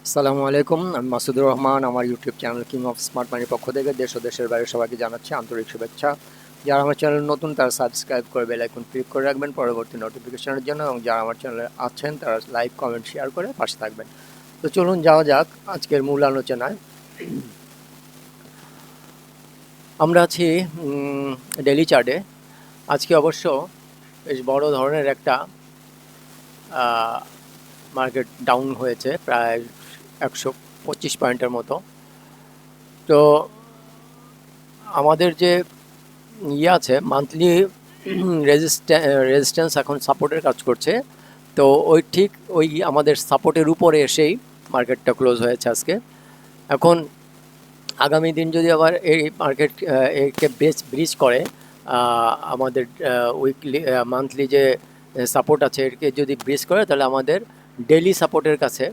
আসসালামু আলাইকুম, আমি মাসুদুর রহমান। আমার YouTube channel king of smart মানির পক্ষ থেকে দেশ ও দেশের বাইরে সবাইকে জানাচ্ছি আন্তরিক শুভেচ্ছা। যারা আমার চ্যানেল নতুন তারা সাবস্ক্রাইব করে বেল আইকন ক্লিক করে রাখবেন পরবর্তী নোটিফিকেশনের জন্য, এবং যারা আমার চ্যানেলে আছেন তারা লাইক কমেন্ট শেয়ার করে পাশে থাকবেন। তো চলুন যাওয়া যাক আজকের মূল আলোচনায়। আমরা আছি ডেইলি চার্টে। আজকে অবশ্য বেশ বড় ধরনের একটা মার্কেট ডাউন হয়েছে, প্রায় 125 পয়েন্টের মতো। তো আমাদের যে আছে মান্থলি রেজিস্ট্যান্স এখন সাপোর্টের কাজ করছে। তো ওই আমাদের সাপোর্টের উপরে এসেই মার্কেটটা ক্লোজ হয়েছে আজকে। এখন আগামী দিন যদি আবার এই মার্কেট একে ব্রিজ করে, আমাদের উইকলি মান্থলি যে সাপোর্ট আছে একে যদি ব্রিজ করে, তাহলে আমাদের ডেইলি সাপোর্টের কাছে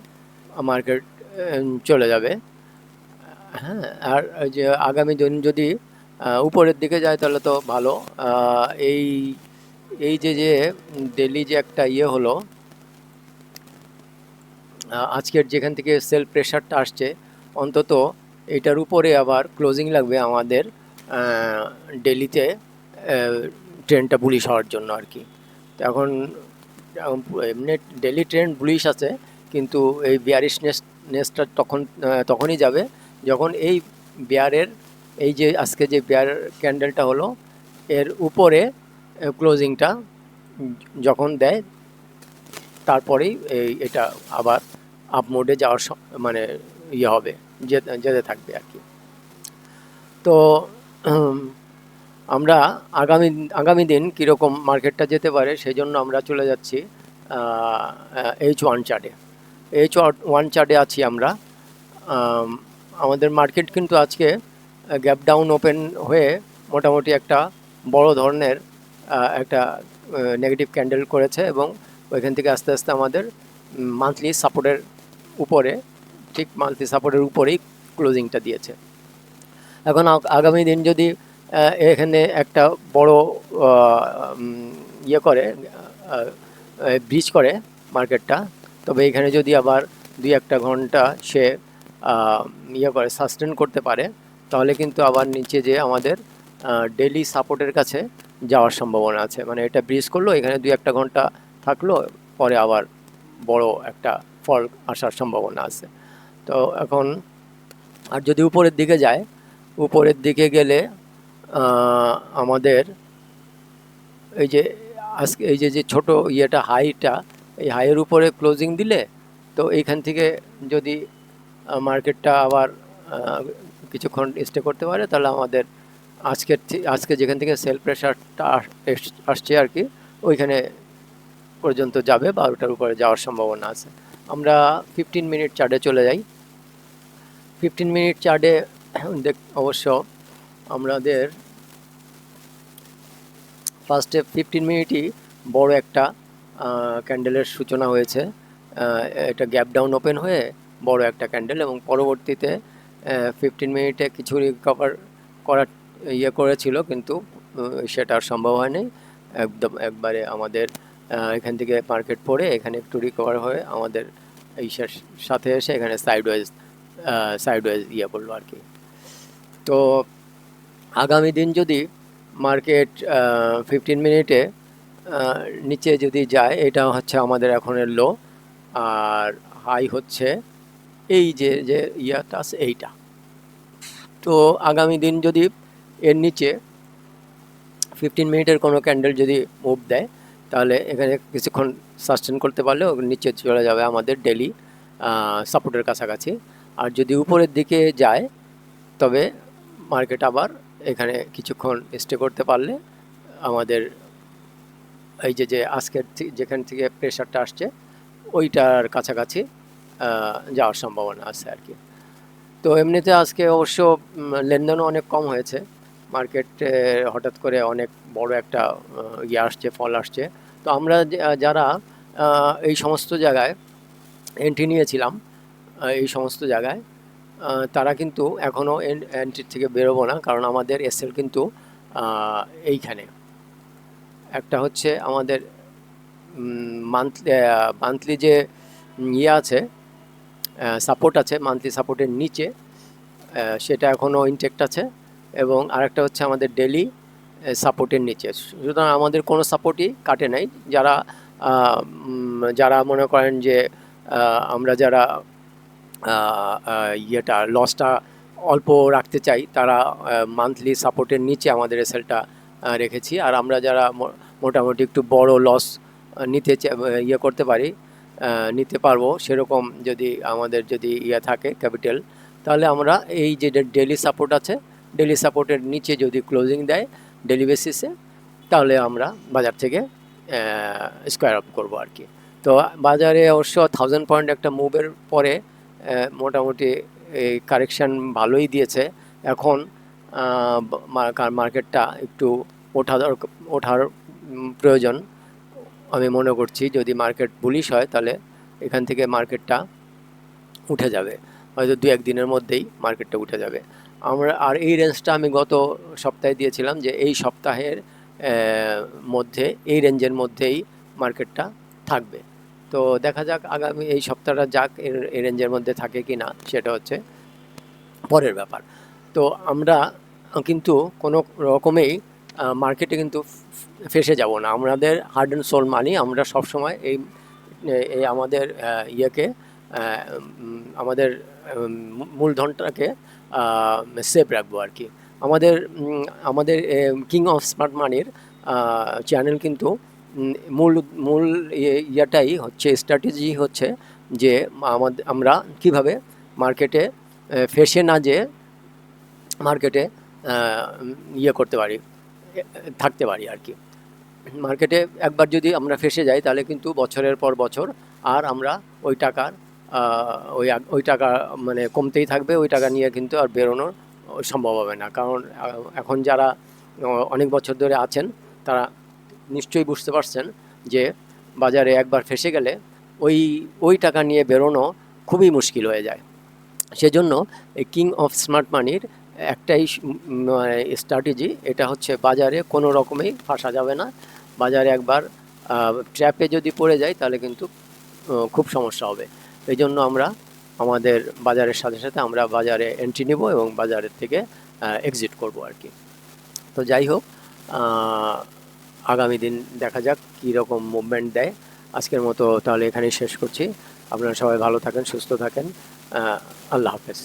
মার্কেট চলে যাবে। হ্যাঁ, আর যে আগামী দিন যদি উপরের দিকে যায় তাহলে তো ভালো। এই এই যে ডেলি যে একটা হলো, আজকের যেখান থেকে সেল প্রেশারটা আসছে, অন্তত এটার উপরে আবার ক্লোজিং লাগবে আমাদের ডেলিতে ট্রেন্ডটা বুলিশ হওয়ার জন্য আর কি। তো এখন এমনি ডেলি ট্রেন্ড বুলিশ আছে, কিন্তু এই বিয়ারিশনেসটা তখনই যাবে যখন এই বিয়ারের এই যে আজকে যে বিয়ার ক্যান্ডেলটা হলো এর উপরে ক্লোজিংটা যখন দেয়, তারপরেই এটা আবার আপ মোডে যাওয়ার মানে হবে, যেতে থাকবে আর কি। তো আমরা আগামী দিন কীরকম মার্কেটটা যেতে পারে সেই জন্য আমরা চলে যাচ্ছি H1 চার্টে। H1 চার্টে আছি আমরা। আমাদের মার্কেট কিন্তু আজকে গ্যাপ ডাউন ওপেন হয়ে মোটামুটি একটা বড় ধরনের একটা নেগেটিভ ক্যান্ডেল করেছে, এবং ওইখান থেকে আস্তে আস্তে আমাদের মান্থলি সাপোর্টের উপরে, ঠিক মান্থলি সাপোর্টের উপরেই ক্লোজিংটা দিয়েছে। এখন আগামী দিন যদি এখানে একটা বড় করে ব্রিজ করে মার্কেটটা, তবে এখানে যদি আবার 2-1 ঘন্টা সে করে সাস্টেন করতে পারে, তাহলে কিন্তু আবার নিচে যে আমাদের ডেইলি সাপোর্টের কাছে যাওয়ার সম্ভাবনা আছে। মানে এটা ব্রিজ করলো, এখানে 2-1 ঘন্টা থাকলো, পরে আবার বড় একটা ফল আসার সম্ভাবনা আছে। তো এখন আর যদি উপরের দিকে যায়, উপরের দিকে গেলে আমাদের এই যে আজকে এই যে ছোট হাইটা, এই হাইয়ের উপরে ক্লোজিং দিলে, তো এইখান থেকে যদি মার্কেটটা আবার কিছুক্ষণ স্টে করতে পারে, তাহলে আমাদের আজকে যেখান থেকে সেল প্রেশারটা আসছে আর কি, ওইখানে পর্যন্ত যাবে বা ওটার উপরে যাওয়ার সম্ভাবনা আছে। আমরা 15 মিনিট চার্টে চলে যাই। 15 মিনিট চার্টে অবশ্য আমাদের ফার্স্টে 15 মিনিটই বড় একটা ক্যান্ডেলের সূচনা হয়েছে। এটা গ্যাপ ডাউন ওপেন হয়ে বড় একটা ক্যান্ডেল, এবং পরবর্তীতে 15 মিনিটে কিছু রিকভার করার করেছিল, কিন্তু সেটা আর সম্ভব হয়নি। একবারে আমাদের এখান থেকে মার্কেট পড়ে এখানে একটু রিকভার হয়ে আমাদের এই সাথে এসে এখানে সাইডওয়েজ করলো আর কি। তো আগামী দিন যদি মার্কেট 15 মিনিটে নিচে যদি যায়, এটা হচ্ছে আমাদের এখনের লো, আর হাই হচ্ছে এই যে ইয়াটা আছে এইটা। তো আগামী দিন যদি এর নিচে 15 মিনিটের কোনো ক্যান্ডেল যদি মুভ দেয়, তাহলে এখানে কিছুক্ষণ সাস্টেন করতে পারলে নিচে চলে যাবে আমাদের ডেলি সাপোর্টের কাছাকাছি। আর যদি উপরের দিকে যায়, তবে মার্কেট আবার এখানে কিছুক্ষণ স্টে করতে পারলে আমাদের এই যে আজকের যেখান থেকে প্রেশারটা আসছে ওইটার কাছাকাছি যাওয়ার সম্ভাবনা আছে আর কি। তো এমনিতে আজকে অবশ্য লেনদেনও অনেক কম হয়েছে। মার্কেটে হঠাৎ করে অনেক বড় একটা আসছে, ফল আসছে। তো আমরা যারা এই সমস্ত জায়গায় এন্ট্রি নিয়েছিলাম, এই সমস্ত জায়গায় তারা কিন্তু এখনও এন্ট্রি থেকে বেরোবো না, কারণ আমাদের এসএল কিন্তু এইখানে একটা হচ্ছে আমাদের মান্থলি যে আছে সাপোর্ট আছে মান্থলি সাপোর্টের নিচে, সেটা এখনও ইনটেক্ট আছে, এবং আরেকটা হচ্ছে আমাদের ডেলি সাপোর্টের নিচে। সুতরাং আমাদের কোনো সাপোর্টই কাটে নাই। যারা মনে করেন যে আমরা যারা ইয়েটা লসটা অল্প রাখতে চাই, তারা মান্থলি সাপোর্টের নিচে আমাদের এসএলটা রেখেছি। আর আমরা যারা মোটামুটি একটু বড় লস ইয়ে করতে পারি, নিতে পারবো, সেরকম যদি আমাদের থাকে ক্যাপিটাল, তাহলে আমরা এই যে ডেলি সাপোর্ট আছে, ডেলি সাপোর্টের নিচে যদি ক্লোজিং দেয় ডেলি বেসিসে, তাহলে আমরা বাজার থেকে স্কোয়ার আপ করবো আর কি। তো বাজারে অবশ্য 1000 পয়েন্ট একটা মুভের পরে মোটামুটি এই কারেকশান ভালোই দিয়েছে। এখন মার্কেটটা একটু ওঠার প্রয়োজন আমি মনে করছি। যদি মার্কেট বুলিশ হয় তাহলে এখান থেকে মার্কেটটা উঠে যাবে, হয়তো 2-1 দিনের মধ্যেই মার্কেটটা উঠে যাবে। আর এই রেঞ্জটা আমি গত সপ্তাহে দিয়েছিলাম যে এই সপ্তাহের মধ্যে এই রেঞ্জের মধ্যেই মার্কেটটা থাকবে। তো দেখা যাক আগামী এই সপ্তাহটা যাক এই রেঞ্জের মধ্যে থাকে কি না, সেটা হচ্ছে পরের ব্যাপার। তো আমরা কিন্তু কোনো রকমেই মার্কেটে কিন্তু ফেসে যাব না। আমাদের হার্ড অ্যান্ড সোল মানি আমরা সবসময় এই আমাদের ইয়েকে আমাদের মূলধনটাকে সেভ রাখবো আর কি। আমাদের কিং অফ স্মার্ট মানির চ্যানেল কিন্তু মূল ইয়েটাই হচ্ছে, স্ট্র্যাটেজি হচ্ছে যে আমরা কিভাবে মার্কেটে ফেসে না যে মার্কেটে ইয়ে করতে পারি, থাকতে পারি আর কি। মার্কেটে একবার যদি আমরা ফেসে যাই তাহলে কিন্তু বছরের পর বছর আর আমরা ওই টাকার ওই টাকা মানে কমতেই থাকবে, ওই টাকা নিয়ে কিন্তু আর বেরোনোর সম্ভব হবে না। কারণ এখন যারা অনেক বছর ধরে আছেন তারা নিশ্চয়ই বুঝতে পারছেন যে বাজারে একবার ফেসে গেলে ওই টাকা নিয়ে বেরোনো খুবই মুশকিল হয়ে যায়। সেজন্য এই কিং অফ স্মার্ট মানির একটাই স্ট্র্যাটেজি, এটা হচ্ছে বাজারে কোনো রকমেই ফাঁসা যাবে না। বাজারে একবার ট্র্যাপে যদি পড়ে যায় তাহলে কিন্তু খুব সমস্যা হবে। এই জন্য আমরা আমাদের বাজারের সাথে সাথে আমরা বাজারে এন্ট্রি নেব এবং বাজারের থেকে এক্সিট করব আর কি। তো যাই হোক, আগামী দিন দেখা যাক কী রকম মুভমেন্ট দেয়। আজকের মতো তাহলে এখানেই শেষ করছি। আপনারা সবাই ভালো থাকেন, সুস্থ থাকেন। আল্লাহ হাফেজ।